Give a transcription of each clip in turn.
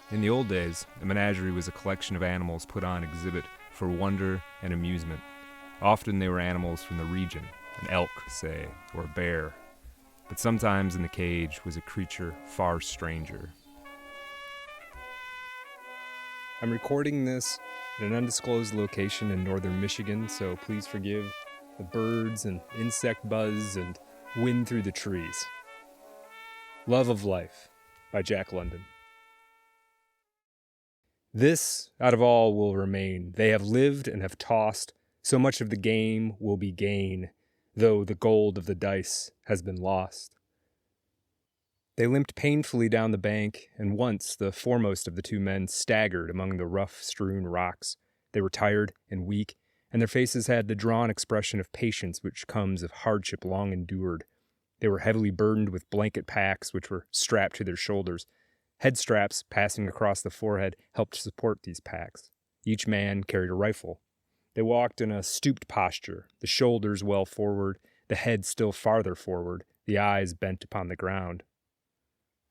In the old days, a menagerie was a collection of animals put on exhibit for wonder and amusement. Often they were animals from the region, an elk, say, or a bear. But sometimes in the cage was a creature far stranger. I'm recording this at an undisclosed location in northern Michigan, so please forgive the birds and insect buzz and wind through the trees. Love of Life by Jack London. This, out of all, will remain. They have lived and have tossed. So much of the game will be gain, though the gold of the dice has been lost. They limped painfully down the bank, and once the foremost of the two men staggered among the rough-strewn rocks. They were tired and weak, and their faces had the drawn expression of patience which comes of hardship long endured. They were heavily burdened with blanket packs which were strapped to their shoulders. Head straps passing across the forehead helped support these packs. Each man carried a rifle. They walked in a stooped posture, the shoulders well forward, the head still farther forward, the eyes bent upon the ground.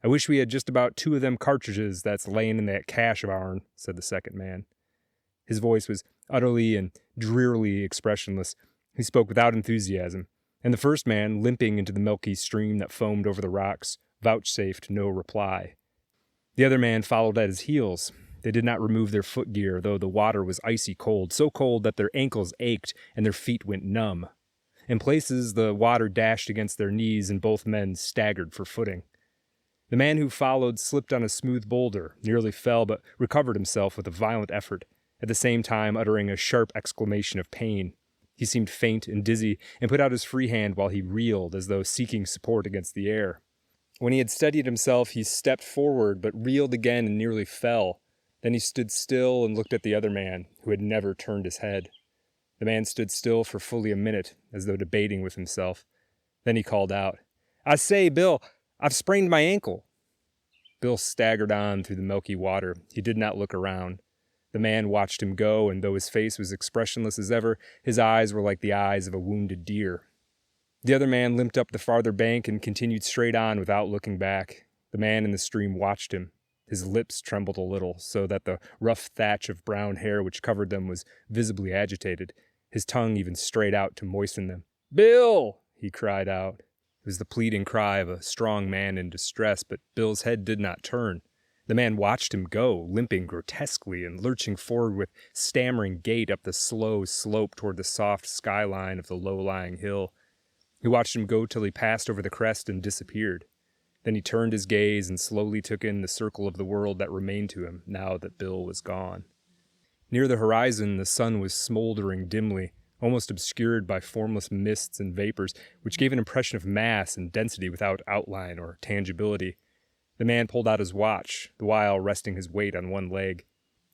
"I wish we had just about 2 of them cartridges that's layin' in that cache of ourn," said the second man. His voice was utterly and drearily expressionless. He spoke without enthusiasm, and the first man, limping into the milky stream that foamed over the rocks, vouchsafed no reply. The other man followed at his heels. They did not remove their footgear, though the water was icy cold, so cold that their ankles ached and their feet went numb. In places, the water dashed against their knees, and both men staggered for footing. The man who followed slipped on a smooth boulder, nearly fell, but recovered himself with a violent effort, at the same time uttering a sharp exclamation of pain. He seemed faint and dizzy, and put out his free hand while he reeled, as though seeking support against the air. When he had steadied himself, he stepped forward, but reeled again and nearly fell. Then he stood still and looked at the other man, who had never turned his head. The man stood still for fully a minute, as though debating with himself. Then he called out, "I say, Bill, I've sprained my ankle." Bill staggered on through the milky water. He did not look around. The man watched him go, and though his face was expressionless as ever, his eyes were like the eyes of a wounded deer. The other man limped up the farther bank and continued straight on without looking back. The man in the stream watched him. His lips trembled a little, so that the rough thatch of brown hair which covered them was visibly agitated. His tongue even strayed out to moisten them. "Bill!" he cried out. It was the pleading cry of a strong man in distress, but Bill's head did not turn. The man watched him go, limping grotesquely and lurching forward with stammering gait up the slow slope toward the soft skyline of the low-lying hill. He watched him go till he passed over the crest and disappeared. Then he turned his gaze and slowly took in the circle of the world that remained to him, now that Bill was gone. Near the horizon, the sun was smoldering dimly, almost obscured by formless mists and vapors, which gave an impression of mass and density without outline or tangibility. The man pulled out his watch, the while resting his weight on one leg.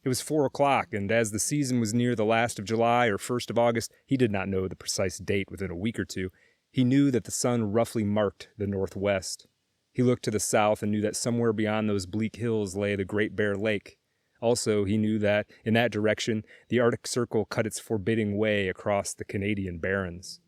It was 4 o'clock, and as the season was near the last of July or 1st of August, he did not know the precise date within a week or two. He knew that the sun roughly marked the northwest. He looked to the south and knew that somewhere beyond those bleak hills lay the Great Bear Lake. Also, he knew that, in that direction, the Arctic Circle cut its forbidding way across the Canadian Barrens.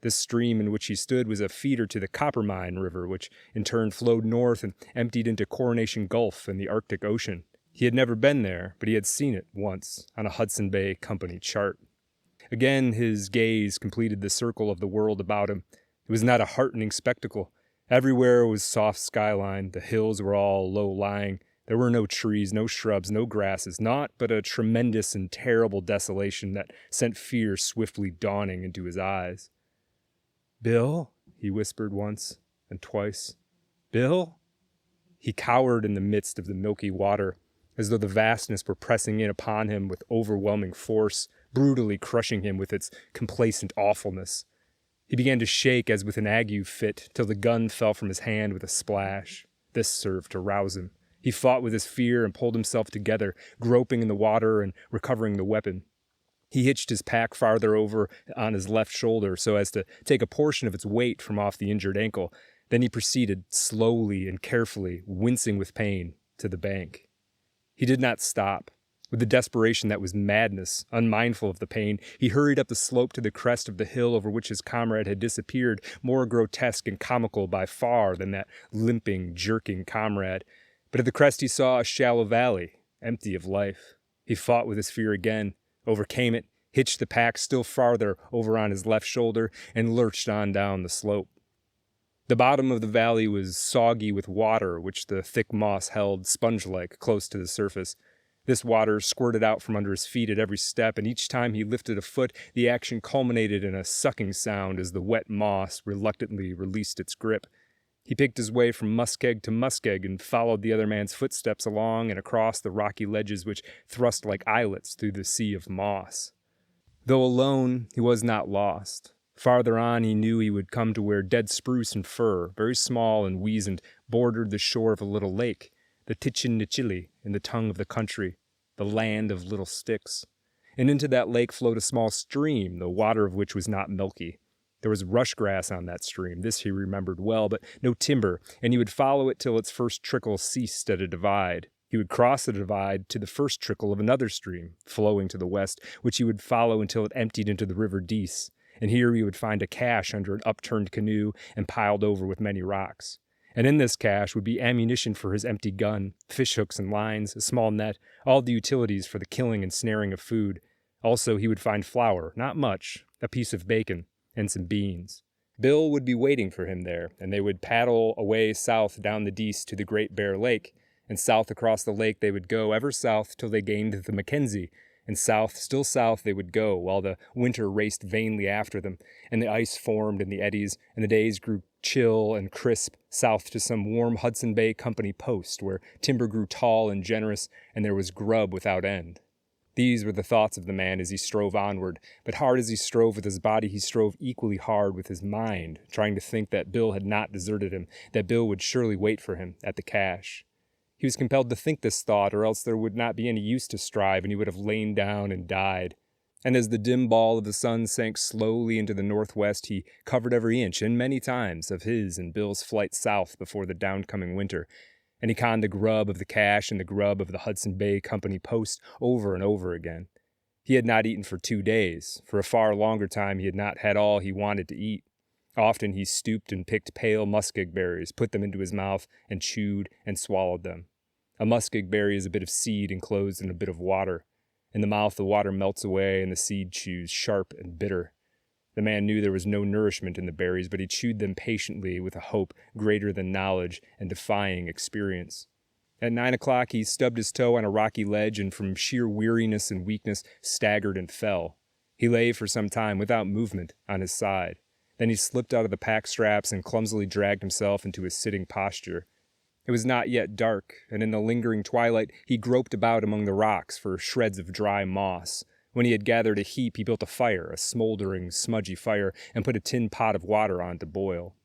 This stream in which he stood was a feeder to the Coppermine River, which in turn flowed north and emptied into Coronation Gulf and the Arctic Ocean. He had never been there, but he had seen it once on a Hudson Bay Company chart. Again, his gaze completed the circle of the world about him. It was not a heartening spectacle. Everywhere was soft skyline. The hills were all low-lying. There were no trees, no shrubs, no grasses, naught but a tremendous and terrible desolation that sent fear swiftly dawning into his eyes. "Bill?" he whispered once and twice. "Bill?" He cowered in the midst of the milky water, as though the vastness were pressing in upon him with overwhelming force, brutally crushing him with its complacent awfulness. He began to shake as with an ague fit, till the gun fell from his hand with a splash. This served to rouse him. He fought with his fear and pulled himself together, groping in the water and recovering the weapon. He hitched his pack farther over on his left shoulder so as to take a portion of its weight from off the injured ankle. Then he proceeded, slowly and carefully, wincing with pain, to the bank. He did not stop. With a desperation that was madness, unmindful of the pain, he hurried up the slope to the crest of the hill over which his comrade had disappeared, more grotesque and comical by far than that limping, jerking comrade. But at the crest he saw a shallow valley, empty of life. He fought with his fear again, overcame it, hitched the pack still farther over on his left shoulder, and lurched on down the slope. The bottom of the valley was soggy with water, which the thick moss held sponge-like close to the surface. This water squirted out from under his feet at every step, and each time he lifted a foot, the action culminated in a sucking sound as the wet moss reluctantly released its grip. He picked his way from muskeg to muskeg and followed the other man's footsteps along and across the rocky ledges which thrust like eyelets through the sea of moss. Though alone, he was not lost. Farther on, he knew he would come to where dead spruce and fir, very small and weazened, bordered the shore of a little lake, the Tichin-Nichili in the tongue of the country, the land of little sticks. And into that lake flowed a small stream, the water of which was not milky. There was rush grass on that stream, this he remembered well, but no timber, and he would follow it till its first trickle ceased at a divide. He would cross the divide to the first trickle of another stream, flowing to the west, which he would follow until it emptied into the river Dees, and here he would find a cache under an upturned canoe and piled over with many rocks. And in this cache would be ammunition for his empty gun, fish hooks and lines, a small net, all the utilities for the killing and snaring of food. Also he would find flour, not much, a piece of bacon, and some beans. Bill would be waiting for him there, and they would paddle away south down the Dees to the Great Bear Lake, and south across the lake they would go, ever south till they gained the Mackenzie, and south, still south they would go, while the winter raced vainly after them, and the ice formed in the eddies, and the days grew chill and crisp, south to some warm Hudson Bay Company post, where timber grew tall and generous, and there was grub without end. These were the thoughts of the man as he strove onward, but hard as he strove with his body, he strove equally hard with his mind, trying to think that Bill had not deserted him, that Bill would surely wait for him at the cache. He was compelled to think this thought, or else there would not be any use to strive, and he would have lain down and died. And as the dim ball of the sun sank slowly into the northwest, he covered every inch, and many times, of his and Bill's flight south before the downcoming winter, and he conned the grub of the cache and the grub of the Hudson Bay Company post over and over again. He had not eaten for 2 days. For a far longer time he had not had all he wanted to eat. Often he stooped and picked pale muskeg berries, put them into his mouth, and chewed and swallowed them. A muskeg berry is a bit of seed enclosed in a bit of water. In the mouth the water melts away, and the seed chews sharp and bitter. The man knew there was no nourishment in the berries, but he chewed them patiently with a hope greater than knowledge and defying experience. At 9 o'clock he stubbed his toe on a rocky ledge, and from sheer weariness and weakness staggered and fell. He lay for some time without movement on his side. Then he slipped out of the pack straps and clumsily dragged himself into his sitting posture. It was not yet dark, and in the lingering twilight he groped about among the rocks for shreds of dry moss. When he had gathered a heap, he built a fire, a smoldering, smudgy fire, and put a tin pot of water on to boil.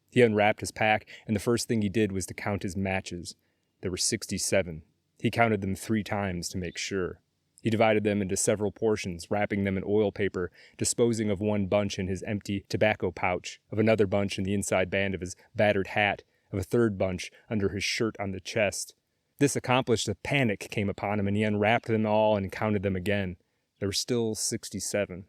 He unwrapped his pack, and the first thing he did was to count his matches. There were 67. He counted them 3 times to make sure. He divided them into several portions, wrapping them in oil paper, disposing of one bunch in his empty tobacco pouch, of another bunch in the inside band of his battered hat, of a third bunch under his shirt on the chest. This accomplished, a panic came upon him, and he unwrapped them all and counted them again. There were still 67.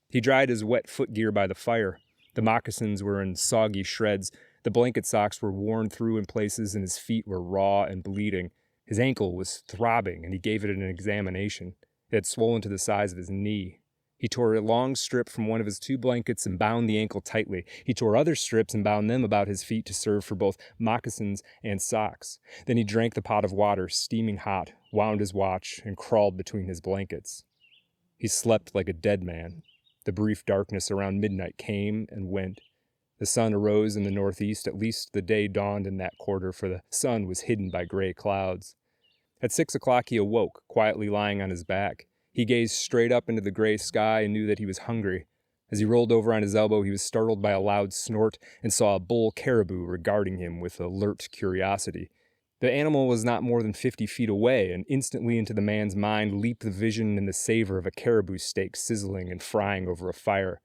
He dried his wet footgear by the fire. The moccasins were in soggy shreds. The blanket socks were worn through in places, and his feet were raw and bleeding. His ankle was throbbing, and he gave it an examination. It had swollen to the size of his knee. He tore a long strip from one of his 2 blankets and bound the ankle tightly. He tore other strips and bound them about his feet to serve for both moccasins and socks. Then he drank the pot of water, steaming hot, wound his watch, and crawled between his blankets. He slept like a dead man. The brief darkness around midnight came and went. The sun arose in the northeast. At least the day dawned in that quarter, for the sun was hidden by gray clouds. At 6 o'clock he awoke, quietly lying on his back. He gazed straight up into the gray sky and knew that he was hungry. As he rolled over on his elbow, he was startled by a loud snort and saw a bull caribou regarding him with alert curiosity. The animal was not more than 50 feet away, and instantly into the man's mind leaped the vision and the savor of a caribou steak sizzling and frying over a fire.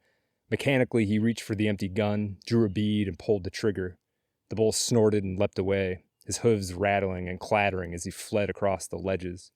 Mechanically, he reached for the empty gun, drew a bead, and pulled the trigger. The bull snorted and leapt away, his hooves rattling and clattering as he fled across the ledges.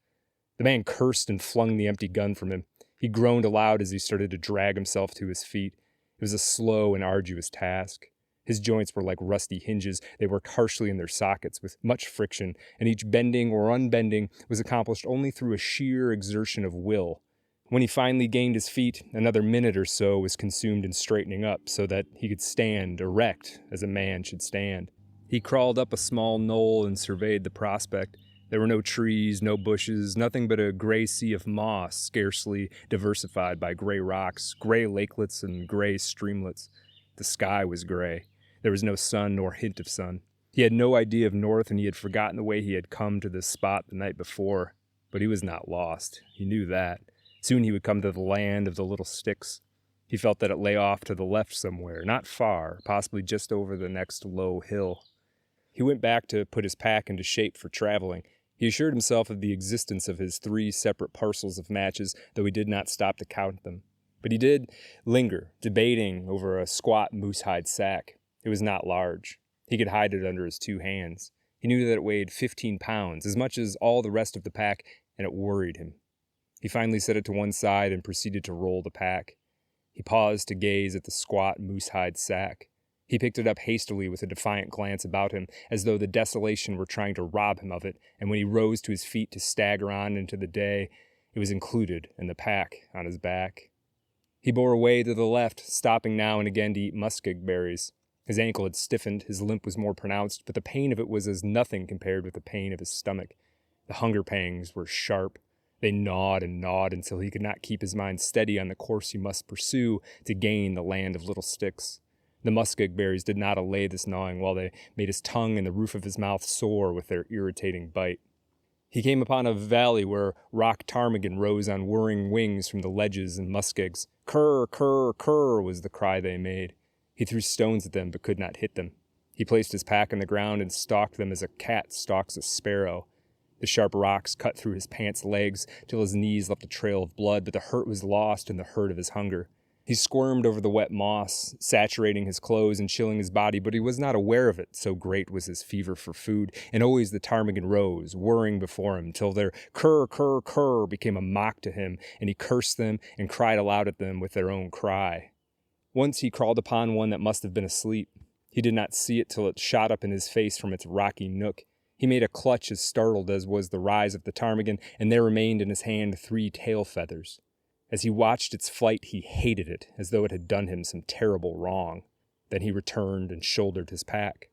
The man cursed and flung the empty gun from him. He groaned aloud as he started to drag himself to his feet. It was a slow and arduous task. His joints were like rusty hinges. They worked harshly in their sockets with much friction, and each bending or unbending was accomplished only through a sheer exertion of will. When he finally gained his feet, another minute or so was consumed in straightening up so that he could stand erect as a man should stand. He crawled up a small knoll and surveyed the prospect. There were no trees, no bushes, nothing but a gray sea of moss, scarcely diversified by gray rocks, gray lakelets, and gray streamlets. The sky was gray. There was no sun nor hint of sun. He had no idea of north, and he had forgotten the way he had come to this spot the night before. But he was not lost. He knew that. Soon he would come to the land of the little sticks. He felt that it lay off to the left somewhere, not far, possibly just over the next low hill. He went back to put his pack into shape for traveling. He assured himself of the existence of his 3 separate parcels of matches, though he did not stop to count them. But he did linger, debating over a squat moose-hide sack. It was not large. He could hide it under his 2 hands. He knew that it weighed 15 pounds, as much as all the rest of the pack, and it worried him. He finally set it to one side and proceeded to roll the pack. He paused to gaze at the squat moose-hide sack. He picked it up hastily with a defiant glance about him, as though the desolation were trying to rob him of it, and when he rose to his feet to stagger on into the day, it was included in the pack on his back. He bore away to the left, stopping now and again to eat muskeg berries. His ankle had stiffened, his limp was more pronounced, but the pain of it was as nothing compared with the pain of his stomach. The hunger pangs were sharp. They gnawed and gnawed until he could not keep his mind steady on the course he must pursue to gain the land of little sticks. The muskeg berries did not allay this gnawing, while they made his tongue and the roof of his mouth sore with their irritating bite. He came upon a valley where rock ptarmigan rose on whirring wings from the ledges and muskegs. Kurr, kurr, kurr was the cry they made. He threw stones at them but could not hit them. He placed his pack on the ground and stalked them as a cat stalks a sparrow. The sharp rocks cut through his pants legs till his knees left a trail of blood, but the hurt was lost in the hurt of his hunger. He squirmed over the wet moss, saturating his clothes and chilling his body, but he was not aware of it, so great was his fever for food, and always the ptarmigan rose, whirring before him, till their kurr, kurr, kurr became a mock to him, and he cursed them and cried aloud at them with their own cry. Once he crawled upon one that must have been asleep. He did not see it till it shot up in his face from its rocky nook. He made a clutch as startled as was the rise of the ptarmigan, and there remained in his hand 3 tail feathers. As he watched its flight, he hated it, as though it had done him some terrible wrong. Then he returned and shouldered his pack.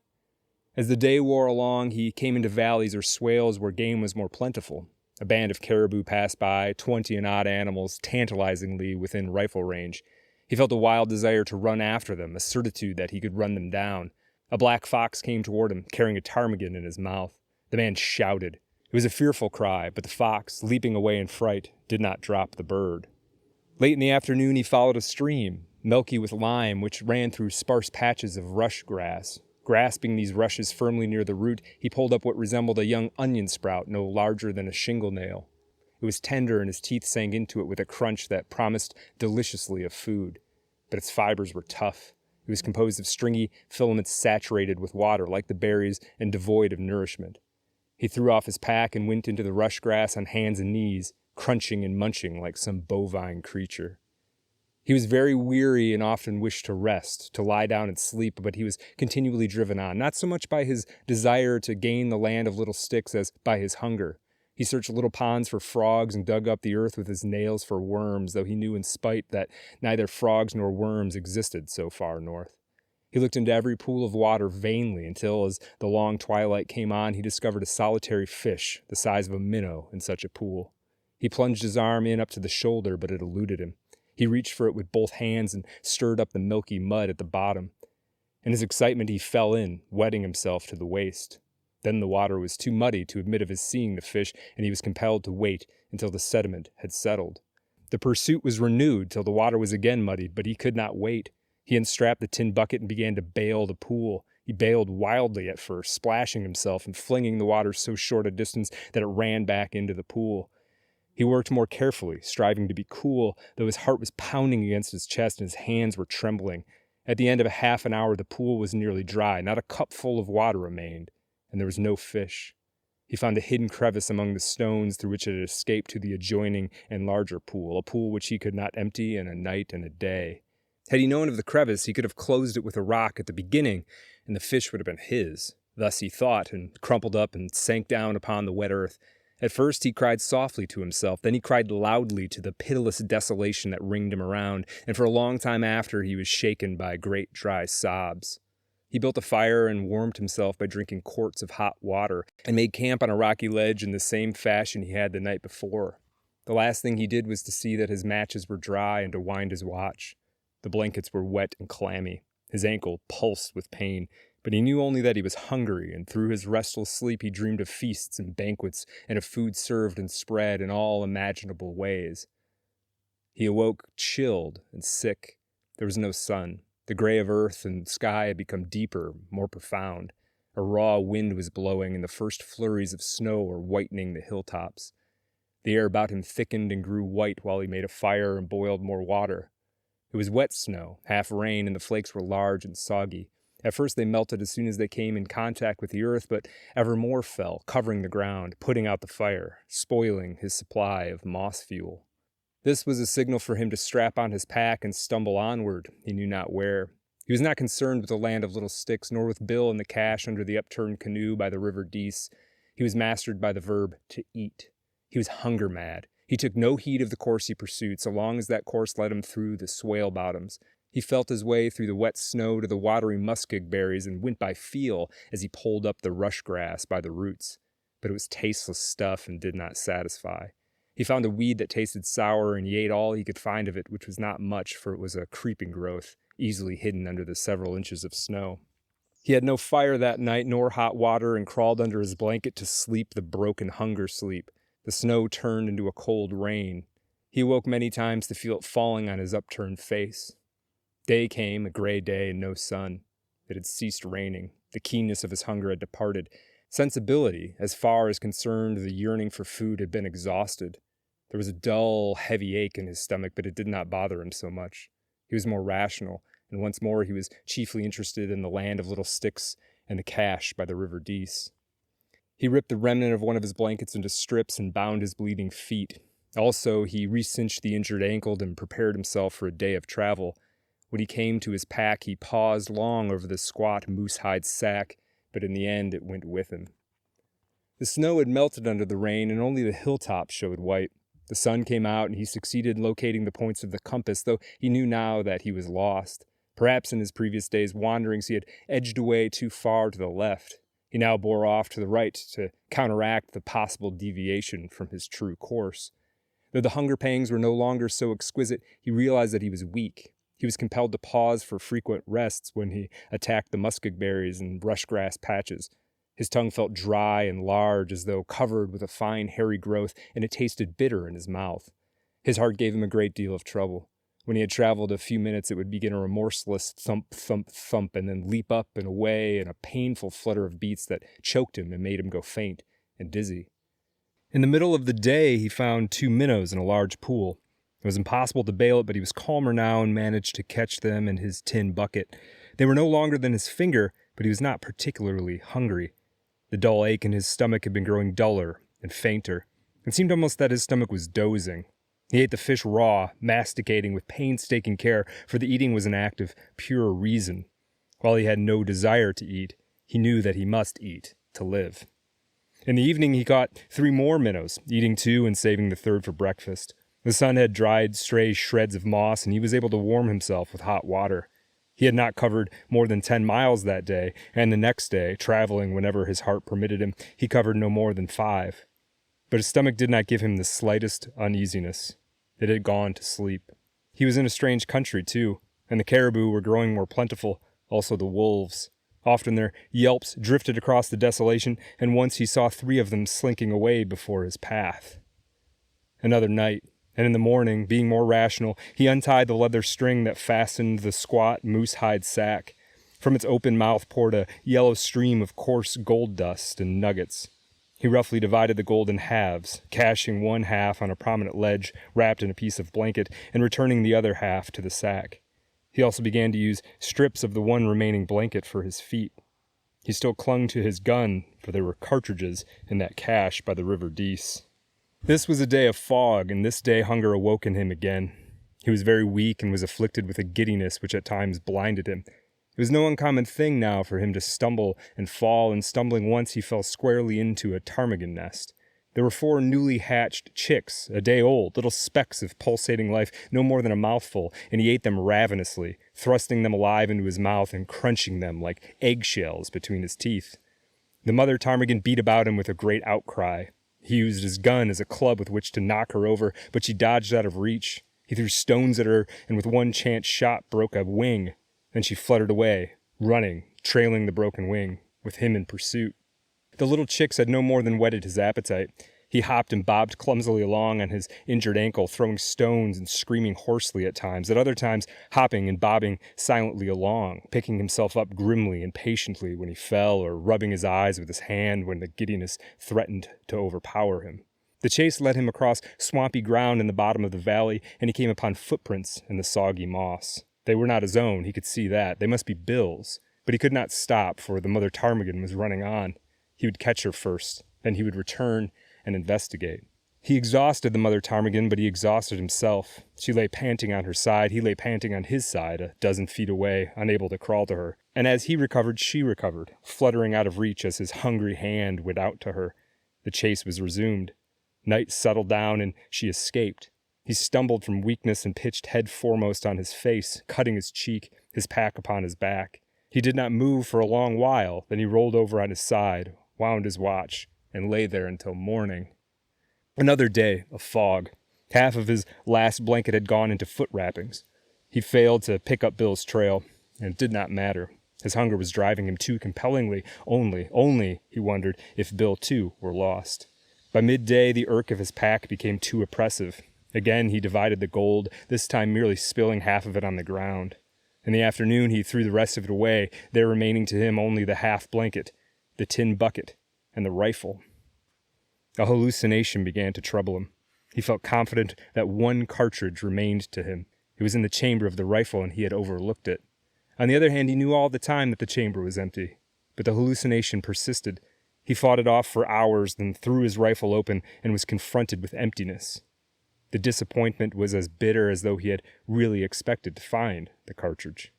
As the day wore along, he came into valleys or swales where game was more plentiful. A band of caribou passed by, 20 and odd animals, tantalizingly within rifle range. He felt a wild desire to run after them, a certitude that he could run them down. A black fox came toward him, carrying a ptarmigan in his mouth. The man shouted. It was a fearful cry, but the fox, leaping away in fright, did not drop the bird. Late in the afternoon, he followed a stream, milky with lime, which ran through sparse patches of rush grass. Grasping these rushes firmly near the root, he pulled up what resembled a young onion sprout no larger than a shingle nail. It was tender, and his teeth sank into it with a crunch that promised deliciously of food. But its fibers were tough. It was composed of stringy filaments saturated with water, like the berries, and devoid of nourishment. He threw off his pack and went into the rush grass on hands and knees, crunching and munching like some bovine creature. He was very weary and often wished to rest, to lie down and sleep, but he was continually driven on, not so much by his desire to gain the land of little sticks as by his hunger. He searched little ponds for frogs and dug up the earth with his nails for worms, though he knew in spite that neither frogs nor worms existed so far north. He looked into every pool of water vainly until, as the long twilight came on, he discovered a solitary fish the size of a minnow in such a pool. He plunged his arm in up to the shoulder, but it eluded him. He reached for it with both hands and stirred up the milky mud at the bottom. In his excitement, he fell in, wetting himself to the waist. Then the water was too muddy to admit of his seeing the fish, and he was compelled to wait until the sediment had settled. The pursuit was renewed till the water was again muddied, but he could not wait. He unstrapped the tin bucket and began to bail the pool. He bailed wildly at first, splashing himself and flinging the water so short a distance that it ran back into the pool. He worked more carefully, striving to be cool, though his heart was pounding against his chest and his hands were trembling. At the end of a half an hour, the pool was nearly dry. Not a cupful of water remained, and there was no fish. He found a hidden crevice among the stones through which it had escaped to the adjoining and larger pool, a pool which he could not empty in a night and a day. Had he known of the crevice, he could have closed it with a rock at the beginning, and the fish would have been his. Thus he thought, and crumpled up and sank down upon the wet earth. At first he cried softly to himself, then he cried loudly to the pitiless desolation that ringed him around, and for a long time after he was shaken by great dry sobs. He built a fire and warmed himself by drinking quarts of hot water, and made camp on a rocky ledge in the same fashion he had the night before. The last thing he did was to see that his matches were dry and to wind his watch. The blankets were wet and clammy. His ankle pulsed with pain, but he knew only that he was hungry, and through his restless sleep he dreamed of feasts and banquets, and of food served and spread in all imaginable ways. He awoke chilled and sick. There was no sun. The gray of earth and sky had become deeper, more profound. A raw wind was blowing, and the first flurries of snow were whitening the hilltops. The air about him thickened and grew white while he made a fire and boiled more water. It was wet snow, half rain, and the flakes were large and soggy. At first they melted as soon as they came in contact with the earth, but ever more fell, covering the ground, putting out the fire, spoiling his supply of moss fuel. This was a signal for him to strap on his pack and stumble onward, he knew not where. He was not concerned with the land of little sticks, nor with Bill and the cache under the upturned canoe by the river Dease. He was mastered by the verb to eat. He was hunger mad. He took no heed of the course he pursued, so long as that course led him through the swale bottoms. He felt his way through the wet snow to the watery muskeg berries and went by feel as he pulled up the rush grass by the roots. But it was tasteless stuff and did not satisfy. He found a weed that tasted sour, and he ate all he could find of it, which was not much, for it was a creeping growth, easily hidden under the several inches of snow. He had no fire that night, nor hot water, and crawled under his blanket to sleep the broken hunger sleep. The snow turned into a cold rain. He awoke many times to feel it falling on his upturned face. Day came, a gray day, and no sun. It had ceased raining. The keenness of his hunger had departed. Sensibility, as far as concerned the yearning for food, had been exhausted. There was a dull, heavy ache in his stomach, but it did not bother him so much. He was more rational, and once more he was chiefly interested in the land of little sticks and the cache by the river Dease. He ripped the remnant of one of his blankets into strips and bound his bleeding feet. Also, he re-cinched the injured ankle and prepared himself for a day of travel. When he came to his pack, he paused long over the squat moose-hide sack, but in the end it went with him. The snow had melted under the rain, and only the hilltops showed white. The sun came out, and he succeeded in locating the points of the compass, though he knew now that he was lost. Perhaps in his previous days' wanderings he had edged away too far to the left. He now bore off to the right to counteract the possible deviation from his true course. Though the hunger pangs were no longer so exquisite, he realized that he was weak. He was compelled to pause for frequent rests when he attacked the muskeg berries and rushgrass patches. His tongue felt dry and large, as though covered with a fine hairy growth, and it tasted bitter in his mouth. His heart gave him a great deal of trouble. When he had traveled a few minutes, it would begin a remorseless thump, thump, thump, and then leap up and away in a painful flutter of beats that choked him and made him go faint and dizzy. In the middle of the day, he found 2 minnows in a large pool. It was impossible to bail it, but he was calmer now and managed to catch them in his tin bucket. They were no longer than his finger, but he was not particularly hungry. The dull ache in his stomach had been growing duller and fainter. It seemed almost that his stomach was dozing. He ate the fish raw, masticating with painstaking care, for the eating was an act of pure reason. While he had no desire to eat, he knew that he must eat to live. In the evening he caught 3 more minnows, eating 2 and saving the third for breakfast. The sun had dried stray shreds of moss, and he was able to warm himself with hot water. He had not covered more than 10 miles that day, and the next day, traveling whenever his heart permitted him, he covered no more than 5. But his stomach did not give him the slightest uneasiness. It had gone to sleep. He was in a strange country, too, and the caribou were growing more plentiful, also the wolves. Often their yelps drifted across the desolation, and once he saw 3 of them slinking away before his path. Another night, and in the morning, being more rational, he untied the leather string that fastened the squat moose-hide sack. From its open mouth poured a yellow stream of coarse gold dust and nuggets. He roughly divided the gold in halves, caching 1 half on a prominent ledge wrapped in a piece of blanket and returning the other half to the sack. He also began to use strips of the 1 remaining blanket for his feet. He still clung to his gun, for there were cartridges in that cache by the river Dease. This was a day of fog, and this day hunger awoke in him again. He was very weak and was afflicted with a giddiness which at times blinded him. It was no uncommon thing now for him to stumble and fall, and stumbling once he fell squarely into a ptarmigan nest. There were 4 newly hatched chicks, a day old, little specks of pulsating life, no more than a mouthful, and he ate them ravenously, thrusting them alive into his mouth and crunching them like eggshells between his teeth. The mother ptarmigan beat about him with a great outcry. He used his gun as a club with which to knock her over, but she dodged out of reach. He threw stones at her, and with one chance shot broke a wing. Then she fluttered away, running, trailing the broken wing, with him in pursuit. The little chicks had no more than whetted his appetite. He hopped and bobbed clumsily along on his injured ankle, throwing stones and screaming hoarsely at times, at other times hopping and bobbing silently along, picking himself up grimly and patiently when he fell, or rubbing his eyes with his hand when the giddiness threatened to overpower him. The chase led him across swampy ground in the bottom of the valley, and he came upon footprints in the soggy moss. They were not his own, he could see that. They must be Bill's. But he could not stop, for the mother ptarmigan was running on. He would catch her first, then he would return and investigate. He exhausted the mother ptarmigan, but he exhausted himself. She lay panting on her side, he lay panting on his side, a dozen feet away, unable to crawl to her. And as he recovered, she recovered, fluttering out of reach as his hungry hand went out to her. The chase was resumed. Night settled down, and she escaped. He stumbled from weakness and pitched head foremost on his face, cutting his cheek, his pack upon his back. He did not move for a long while, then he rolled over on his side, wound his watch, and lay there until morning. Another day of fog. Half of his last blanket had gone into foot wrappings. He failed to pick up Bill's trail, and it did not matter. His hunger was driving him too compellingly. Only, he wondered, if Bill, too, were lost. By midday, the irk of his pack became too oppressive. Again, he divided the gold, this time merely spilling half of it on the ground. In the afternoon, he threw the rest of it away, there remaining to him only the half blanket, the tin bucket, and the rifle. A hallucination began to trouble him. He felt confident that one cartridge remained to him. It was in the chamber of the rifle, and he had overlooked it. On the other hand, he knew all the time that the chamber was empty. But the hallucination persisted. He fought it off for hours, then threw his rifle open and was confronted with emptiness. The disappointment was as bitter as though he had really expected to find the cartridge.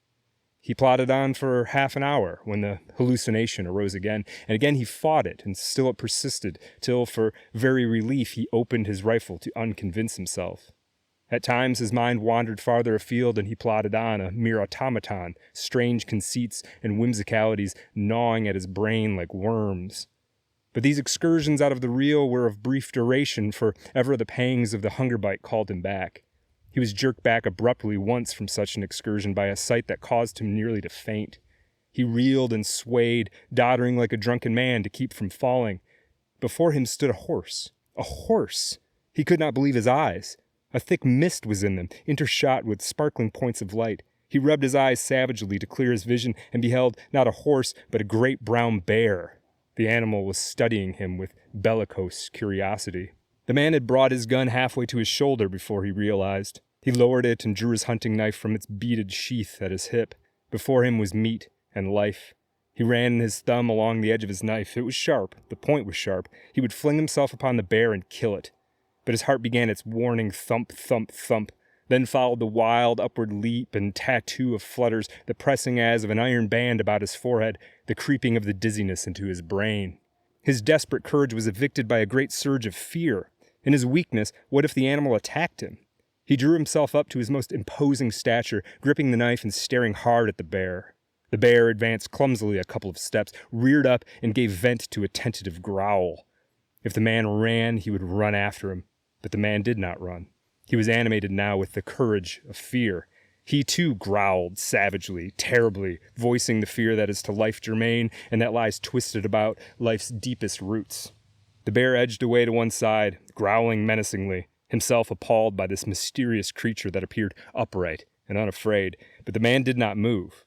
He plodded on for half an hour when the hallucination arose again, and again he fought it, and still it persisted, till for very relief he opened his rifle to unconvince himself. At times his mind wandered farther afield, and he plodded on, a mere automaton, strange conceits and whimsicalities gnawing at his brain like worms. But these excursions out of the real were of brief duration, for ever the pangs of the hunger bite called him back. He was jerked back abruptly once from such an excursion by a sight that caused him nearly to faint. He reeled and swayed, doddering like a drunken man to keep from falling. Before him stood a horse. A horse! He could not believe his eyes. A thick mist was in them, intershot with sparkling points of light. He rubbed his eyes savagely to clear his vision, and beheld not a horse, but a great brown bear. The animal was studying him with bellicose curiosity. The man had brought his gun halfway to his shoulder before he realized. He lowered it and drew his hunting knife from its beaded sheath at his hip. Before him was meat and life. He ran his thumb along the edge of his knife. It was sharp. The point was sharp. He would fling himself upon the bear and kill it. But his heart began its warning thump, thump, thump. Then followed the wild upward leap and tattoo of flutters, the pressing as of an iron band about his forehead, the creeping of the dizziness into his brain. His desperate courage was evicted by a great surge of fear. In his weakness, what if the animal attacked him? He drew himself up to his most imposing stature, gripping the knife and staring hard at the bear. The bear advanced clumsily a couple of steps, reared up, and gave vent to a tentative growl. If the man ran, he would run after him. But the man did not run. He was animated now with the courage of fear. He too growled savagely, terribly, voicing the fear that is to life germane and that lies twisted about life's deepest roots. The bear edged away to one side, growling menacingly, himself appalled by this mysterious creature that appeared upright and unafraid, but the man did not move.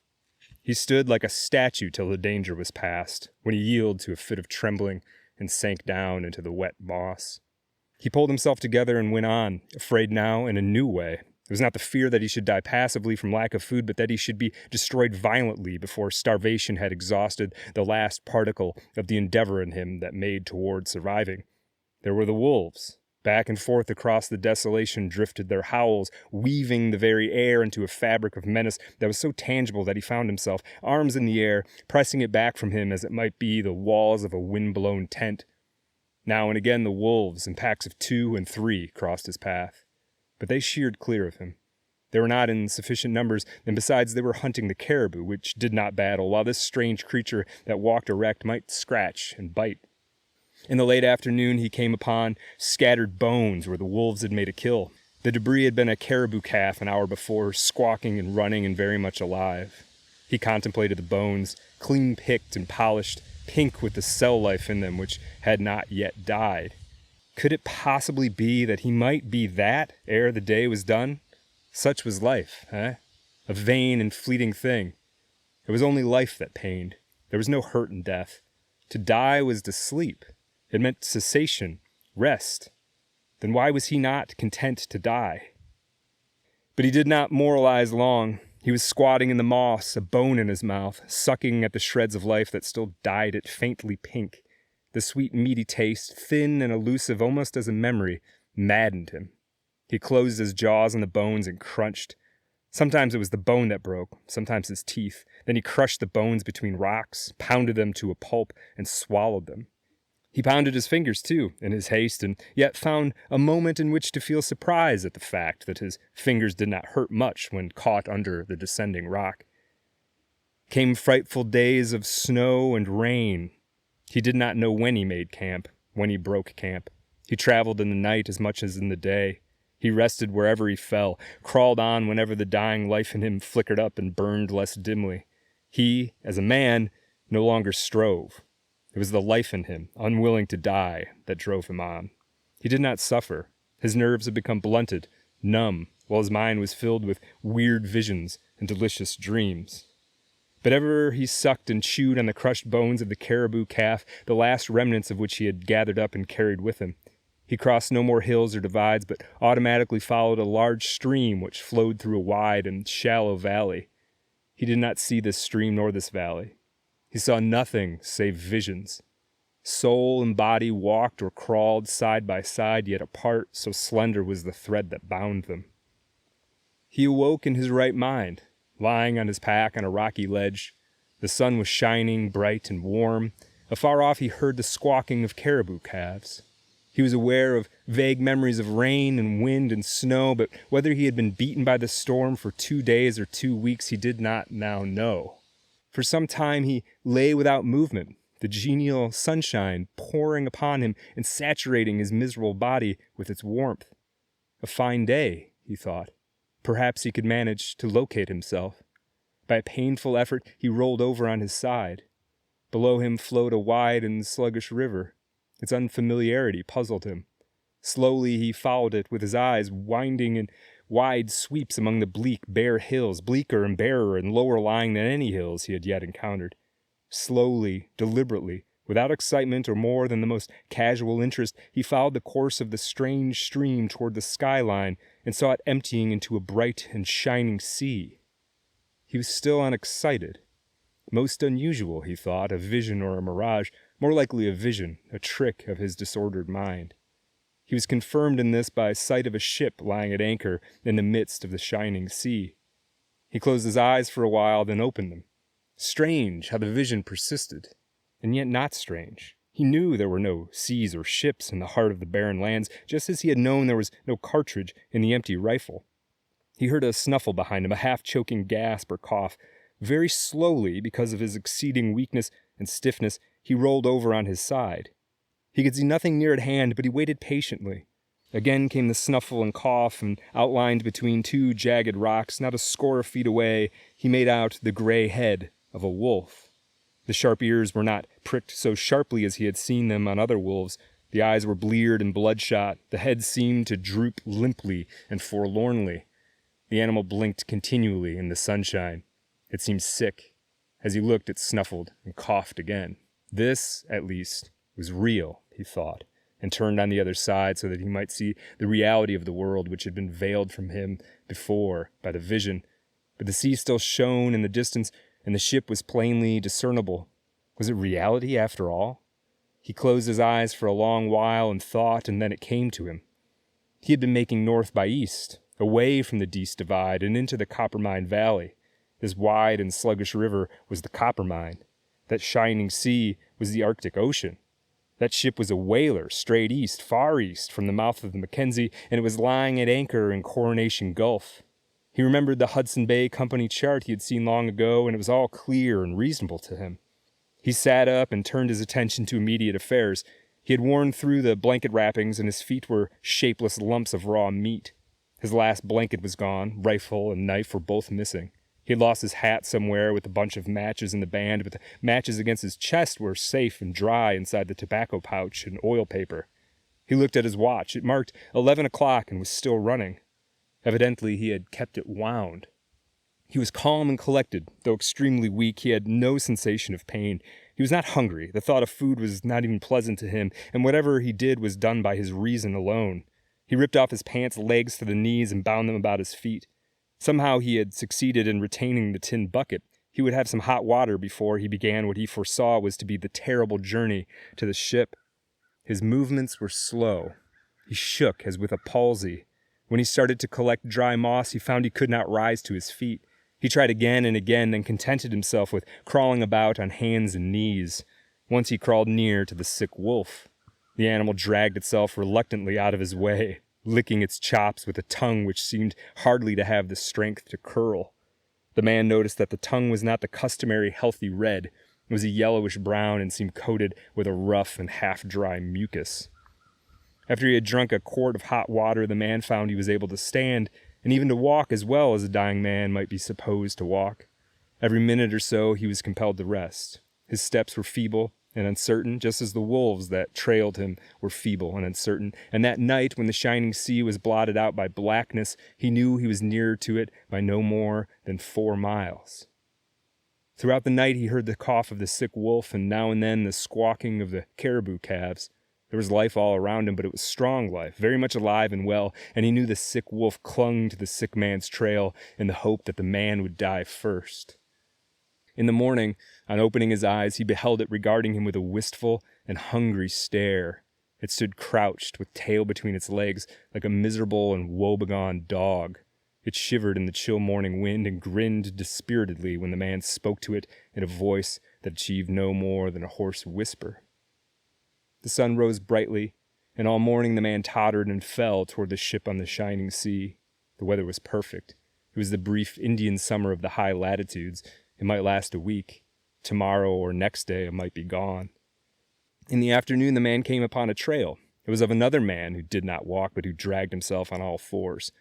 He stood like a statue till the danger was past, when he yielded to a fit of trembling and sank down into the wet moss. He pulled himself together and went on, afraid now in a new way. It was not the fear that he should die passively from lack of food, but that he should be destroyed violently before starvation had exhausted the last particle of the endeavor in him that made toward surviving. There were the wolves. Back and forth across the desolation drifted their howls, weaving the very air into a fabric of menace that was so tangible that he found himself, arms in the air, pressing it back from him as it might be the walls of a wind-blown tent. Now and again the wolves, in packs of 2 and 3, crossed his path, but they sheered clear of him. They were not in sufficient numbers, and besides they were hunting the caribou, which did not battle, while this strange creature that walked erect might scratch and bite. In the late afternoon he came upon scattered bones where the wolves had made a kill. The debris had been a caribou calf an hour before, squawking and running and very much alive. He contemplated the bones, clean picked and polished, pink with the cell life in them which had not yet died. Could it possibly be that he might be that ere the day was done? Such was life, eh? A vain and fleeting thing. It was only life that pained. There was no hurt in death. To die was to sleep. It meant cessation, rest. Then why was he not content to die? But he did not moralize long. He was squatting in the moss, a bone in his mouth, sucking at the shreds of life that still dyed it faintly pink. The sweet, meaty taste, thin and elusive almost as a memory, maddened him. He closed his jaws on the bones and crunched. Sometimes it was the bone that broke, sometimes his teeth. Then he crushed the bones between rocks, pounded them to a pulp, and swallowed them. He pounded his fingers, too, in his haste, and yet found a moment in which to feel surprise at the fact that his fingers did not hurt much when caught under the descending rock. Came frightful days of snow and rain. He did not know when he made camp, when he broke camp. He traveled in the night as much as in the day. He rested wherever he fell, crawled on whenever the dying life in him flickered up and burned less dimly. He, as a man, no longer strove. It was the life in him, unwilling to die, that drove him on. He did not suffer. His nerves had become blunted, numb, while his mind was filled with weird visions and delicious dreams. But ever he sucked and chewed on the crushed bones of the caribou calf, the last remnants of which he had gathered up and carried with him. He crossed no more hills or divides, but automatically followed a large stream which flowed through a wide and shallow valley. He did not see this stream nor this valley. He saw nothing save visions. Soul and body walked or crawled side by side, yet apart, so slender was the thread that bound them. He awoke in his right mind, lying on his pack on a rocky ledge. The sun was shining, bright and warm. Afar off he heard the squawking of caribou calves. He was aware of vague memories of rain and wind and snow, but whether he had been beaten by the storm for 2 days or 2 weeks he did not now know. For some time he lay without movement, the genial sunshine pouring upon him and saturating his miserable body with its warmth. A fine day, he thought. Perhaps he could manage to locate himself. By a painful effort he rolled over on his side. Below him flowed a wide and sluggish river. Its unfamiliarity puzzled him. Slowly he followed it with his eyes, winding in wide sweeps among the bleak, bare hills, bleaker and barer and lower lying than any hills he had yet encountered. Slowly, deliberately, without excitement or more than the most casual interest, he followed the course of the strange stream toward the skyline and saw it emptying into a bright and shining sea. He was still unexcited. Most unusual, he thought, a vision or a mirage, more likely a vision, a trick of his disordered mind. He was confirmed in this by sight of a ship lying at anchor in the midst of the shining sea. He closed his eyes for a while, then opened them. Strange how the vision persisted, and yet not strange. He knew there were no seas or ships in the heart of the barren lands, just as he had known there was no cartridge in the empty rifle. He heard a snuffle behind him, a half-choking gasp or cough. Very slowly, because of his exceeding weakness and stiffness, he rolled over on his side. He could see nothing near at hand, but he waited patiently. Again came the snuffle and cough, and outlined between 2 jagged rocks, not a score of feet away, he made out the gray head of a wolf. The sharp ears were not pricked so sharply as he had seen them on other wolves. The eyes were bleared and bloodshot. The head seemed to droop limply and forlornly. The animal blinked continually in the sunshine. It seemed sick. As he looked, it snuffled and coughed again. This, at least, was real, he thought, and turned on the other side so that he might see the reality of the world which had been veiled from him before by the vision. But the sea still shone in the distance, and the ship was plainly discernible. Was it reality after all? He closed his eyes for a long while and thought, and then it came to him. He had been making north by east, away from the Dease Divide and into the Coppermine Valley. This wide and sluggish river was the Coppermine. That shining sea was the Arctic Ocean. That ship was a whaler straight east, far east, from the mouth of the Mackenzie, and it was lying at anchor in Coronation Gulf. He remembered the Hudson Bay Company chart he had seen long ago, and it was all clear and reasonable to him. He sat up and turned his attention to immediate affairs. He had worn through the blanket wrappings, and his feet were shapeless lumps of raw meat. His last blanket was gone. Rifle and knife were both missing. He had lost his hat somewhere with a bunch of matches in the band, but the matches against his chest were safe and dry inside the tobacco pouch and oil paper. He looked at his watch. It marked 11 o'clock and was still running. Evidently, he had kept it wound. He was calm and collected. Though extremely weak, he had no sensation of pain. He was not hungry. The thought of food was not even pleasant to him, and whatever he did was done by his reason alone. He ripped off his pants' legs to the knees and bound them about his feet. Somehow he had succeeded in retaining the tin bucket. He would have some hot water before he began what he foresaw was to be the terrible journey to the ship. His movements were slow. He shook as with a palsy. When he started to collect dry moss, he found he could not rise to his feet. He tried again and again, then contented himself with crawling about on hands and knees. Once he crawled near to the sick wolf. The animal dragged itself reluctantly out of his way, licking its chops with a tongue which seemed hardly to have the strength to curl. The man noticed that the tongue was not the customary healthy red. It was a yellowish brown and seemed coated with a rough and half-dry mucus. After he had drunk a quart of hot water, the man found he was able to stand, and even to walk as well as a dying man might be supposed to walk. Every minute or so he was compelled to rest. His steps were feeble and uncertain, just as the wolves that trailed him were feeble and uncertain, and that night, when the shining sea was blotted out by blackness, he knew he was nearer to it by no more than 4 miles. Throughout the night he heard the cough of the sick wolf, and now and then the squawking of the caribou calves. There was life all around him, but it was strong life, very much alive and well, and he knew the sick wolf clung to the sick man's trail in the hope that the man would die first. In the morning, on opening his eyes, he beheld it regarding him with a wistful and hungry stare. It stood crouched, with tail between its legs, like a miserable and woebegone dog. It shivered in the chill morning wind and grinned dispiritedly when the man spoke to it in a voice that achieved no more than a hoarse whisper. The sun rose brightly, and all morning the man tottered and fell toward the ship on the shining sea. The weather was perfect. It was the brief Indian summer of the high latitudes. It might last a week. Tomorrow or next day it might be gone. In the afternoon the man came upon a trail. It was of another man who did not walk, but who dragged himself on all fours.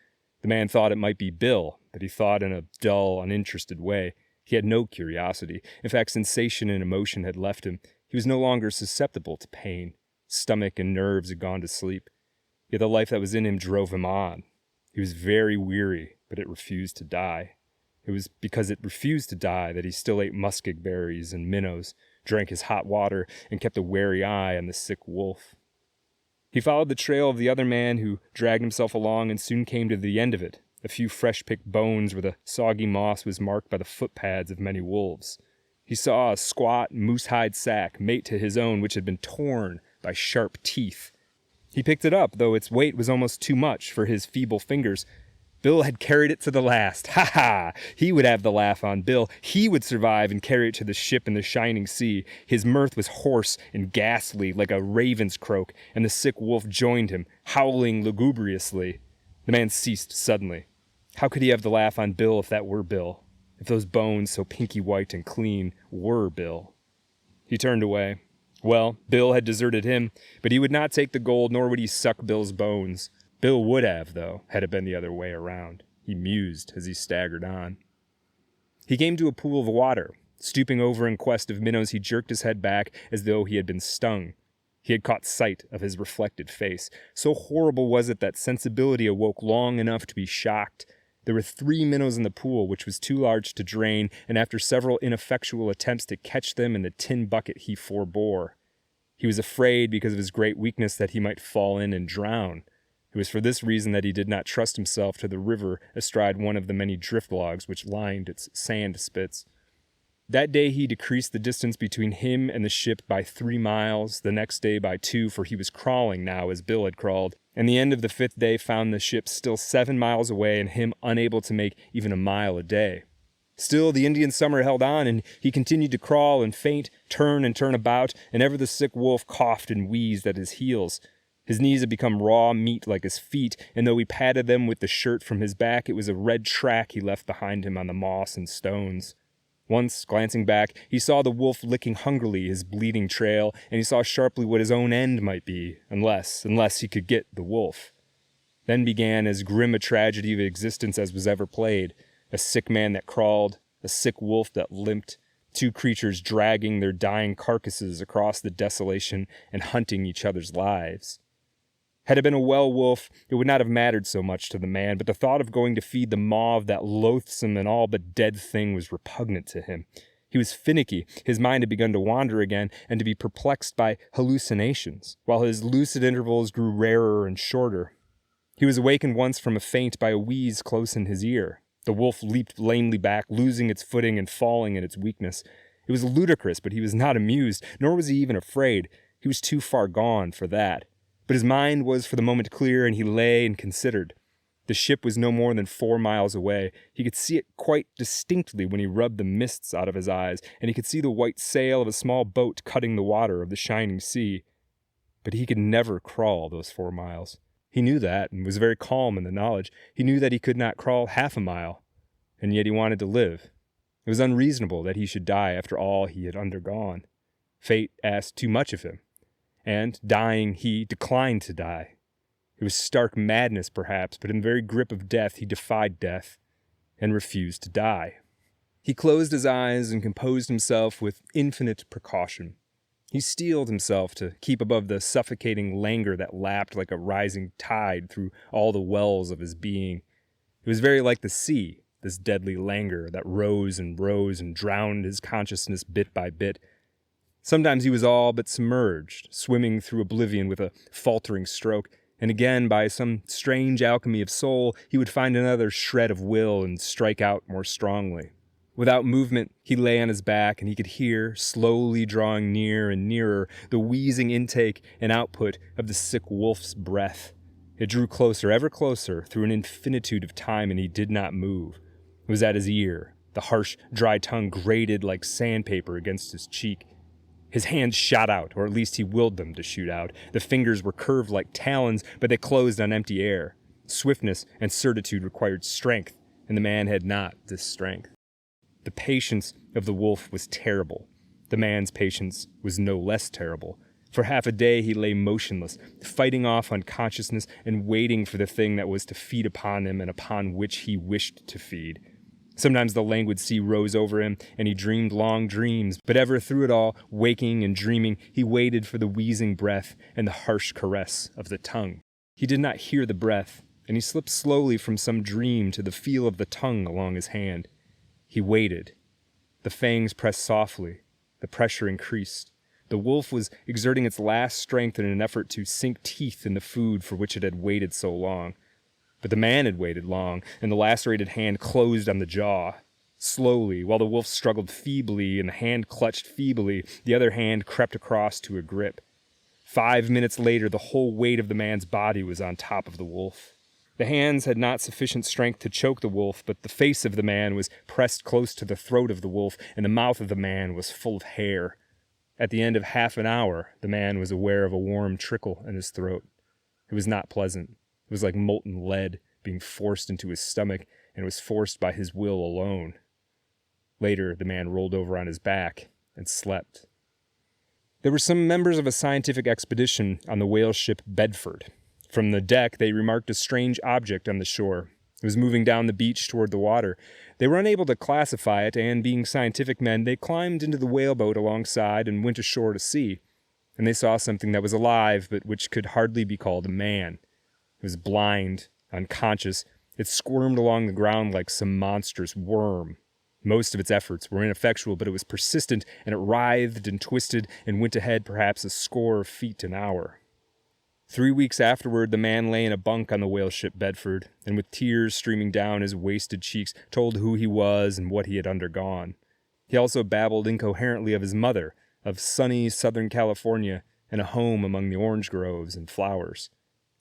The man thought it might be Bill, but he thought in a dull, uninterested way. He had no curiosity. In fact, sensation and emotion had left him. He was no longer susceptible to pain. Stomach and nerves had gone to sleep. Yet the life that was in him drove him on. He was very weary, but it refused to die. It was because it refused to die that he still ate muskeg berries and minnows, drank his hot water, and kept a wary eye on the sick wolf. He followed the trail of the other man, who dragged himself along, and soon came to the end of it, a few fresh-picked bones where the soggy moss was marked by the footpads of many wolves. He saw a squat moose-hide sack, mate to his own, which had been torn by sharp teeth. He picked it up, though its weight was almost too much for his feeble fingers. Bill had carried it to the last. Ha ha! He would have the laugh on Bill. He would survive and carry it to the ship in the shining sea. His mirth was hoarse and ghastly, like a raven's croak, and the sick wolf joined him, howling lugubriously. The man ceased suddenly. How could he have the laugh on Bill if that were Bill? If those bones, so pinky white and clean, were Bill? He turned away. Well, Bill had deserted him, but he would not take the gold, nor would he suck Bill's bones. Bill would have, though, had it been the other way around. He mused as he staggered on. He came to a pool of water. Stooping over in quest of minnows, he jerked his head back as though he had been stung. He had caught sight of his reflected face. So horrible was it that sensibility awoke long enough to be shocked. There were 3 minnows in the pool, which was too large to drain, and after several ineffectual attempts to catch them in the tin bucket, he forbore. He was afraid, because of his great weakness, that he might fall in and drown. It was for this reason that he did not trust himself to the river astride one of the many drift logs which lined its sand spits. That day he decreased the distance between him and the ship by 3 miles, the next day by 2, for he was crawling now as Bill had crawled, and the end of the 5th day found the ship still 7 miles away and him unable to make even a mile a day. Still, the Indian summer held on, and he continued to crawl and faint, turn and turn about, and ever the sick wolf coughed and wheezed at his heels. His knees had become raw meat like his feet, and though he patted them with the shirt from his back, it was a red track he left behind him on the moss and stones. Once, glancing back, he saw the wolf licking hungrily his bleeding trail, and he saw sharply what his own end might be, unless he could get the wolf. Then began as grim a tragedy of existence as was ever played. A sick man that crawled, a sick wolf that limped, 2 creatures dragging their dying carcasses across the desolation and hunting each other's lives. Had it been a well wolf, it would not have mattered so much to the man, but the thought of going to feed the maw of that loathsome and all but dead thing was repugnant to him. He was finicky, his mind had begun to wander again, and to be perplexed by hallucinations, while his lucid intervals grew rarer and shorter. He was awakened once from a faint by a wheeze close in his ear. The wolf leaped lamely back, losing its footing and falling in its weakness. It was ludicrous, but he was not amused, nor was he even afraid. He was too far gone for that. But his mind was for the moment clear, and he lay and considered. The ship was no more than 4 miles away. He could see it quite distinctly when he rubbed the mists out of his eyes, and he could see the white sail of a small boat cutting the water of the shining sea. But he could never crawl those 4 miles. He knew that, and was very calm in the knowledge. He knew that he could not crawl half a mile, and yet he wanted to live. It was unreasonable that he should die after all he had undergone. Fate asked too much of him, and, dying, he declined to die. It was stark madness, perhaps, but in the very grip of death he defied death, and refused to die. He closed his eyes and composed himself with infinite precaution. He steeled himself to keep above the suffocating languor that lapped like a rising tide through all the wells of his being. It was very like the sea, this deadly languor that rose and drowned his consciousness bit by bit. Sometimes he was all but submerged, swimming through oblivion with a faltering stroke, and again, by some strange alchemy of soul, he would find another shred of will and strike out more strongly. Without movement, he lay on his back, and he could hear, slowly drawing near and nearer, the wheezing intake and output of the sick wolf's breath. It drew closer, ever closer, through an infinitude of time, and he did not move. It was at his ear. The harsh, dry tongue grated like sandpaper against his cheek. His hands shot out, or at least he willed them to shoot out. The fingers were curved like talons, but they closed on empty air. Swiftness and certitude required strength, and the man had not this strength. The patience of the wolf was terrible. The man's patience was no less terrible. For half a day he lay motionless, fighting off unconsciousness and waiting for the thing that was to feed upon him and upon which he wished to feed. Sometimes the languid sea rose over him, and he dreamed long dreams, but ever through it all, waking and dreaming, he waited for the wheezing breath and the harsh caress of the tongue. He did not hear the breath, and he slipped slowly from some dream to the feel of the tongue along his hand. He waited. The fangs pressed softly. The pressure increased. The wolf was exerting its last strength in an effort to sink teeth in the food for which it had waited so long. But the man had waited long, and the lacerated hand closed on the jaw. Slowly, while the wolf struggled feebly and the hand clutched feebly, the other hand crept across to a grip. 5 minutes later, the whole weight of the man's body was on top of the wolf. The hands had not sufficient strength to choke the wolf, but the face of the man was pressed close to the throat of the wolf, and the mouth of the man was full of hair. At the end of half an hour, the man was aware of a warm trickle in his throat. It was not pleasant. It was like molten lead being forced into his stomach, and it was forced by his will alone. Later, the man rolled over on his back and slept. There were some members of a scientific expedition on the whale ship Bedford. From the deck, they remarked a strange object on the shore. It was moving down the beach toward the water. They were unable to classify it, and being scientific men, they climbed into the whaleboat alongside and went ashore to see. And they saw something that was alive, but which could hardly be called a man. It was blind, unconscious. It squirmed along the ground like some monstrous worm. Most of its efforts were ineffectual, but it was persistent, and it writhed and twisted and went ahead perhaps a score of feet an hour. 3 weeks afterward, the man lay in a bunk on the whale ship Bedford, and with tears streaming down his wasted cheeks, told who he was and what he had undergone. He also babbled incoherently of his mother, of sunny Southern California, and a home among the orange groves and flowers.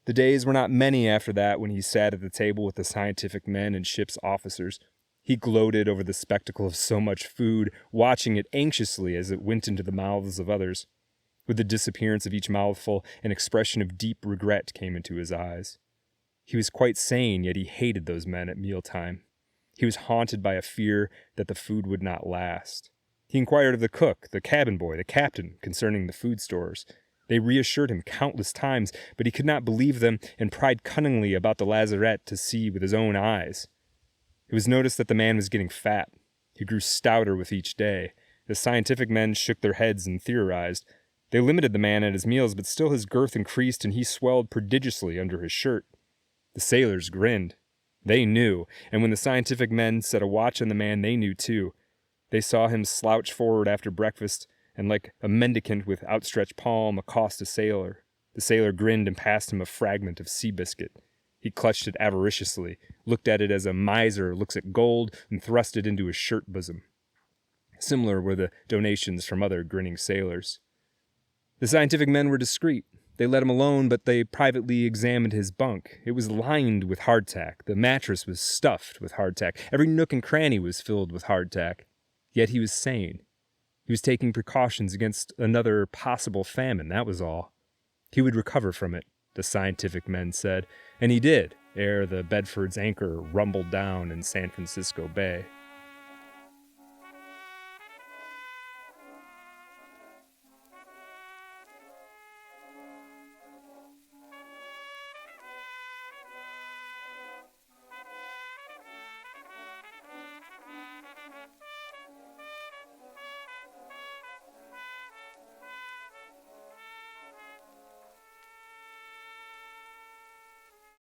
The days were not many after that when he sat at the table with the scientific men and ship's officers. He gloated over the spectacle of so much food, watching it anxiously as it went into the mouths of others. With the disappearance of each mouthful, an expression of deep regret came into his eyes. He was quite sane, yet he hated those men at mealtime. He was haunted by a fear that the food would not last. He inquired of the cook, the cabin boy, the captain, concerning the food stores. They reassured him countless times, but he could not believe them and pried cunningly about the lazarette to see with his own eyes. It was noticed that the man was getting fat. He grew stouter with each day. The scientific men shook their heads and theorized. They limited the man at his meals, but still his girth increased and he swelled prodigiously under his shirt. The sailors grinned. They knew, and when the scientific men set a watch on the man, they knew too. They saw him slouch forward after breakfast and like a mendicant with outstretched palm accost a sailor. The sailor grinned and passed him a fragment of sea biscuit. He clutched it avariciously, looked at it as a miser looks at gold, and thrust it into his shirt bosom. Similar were the donations from other grinning sailors. The scientific men were discreet. They let him alone, but they privately examined his bunk. It was lined with hardtack. The mattress was stuffed with hardtack. Every nook and cranny was filled with hardtack. Yet he was sane. He was taking precautions against another possible famine, that was all. He would recover from it, the scientific men said, and he did, ere the Bedford's anchor rumbled down in San Francisco Bay.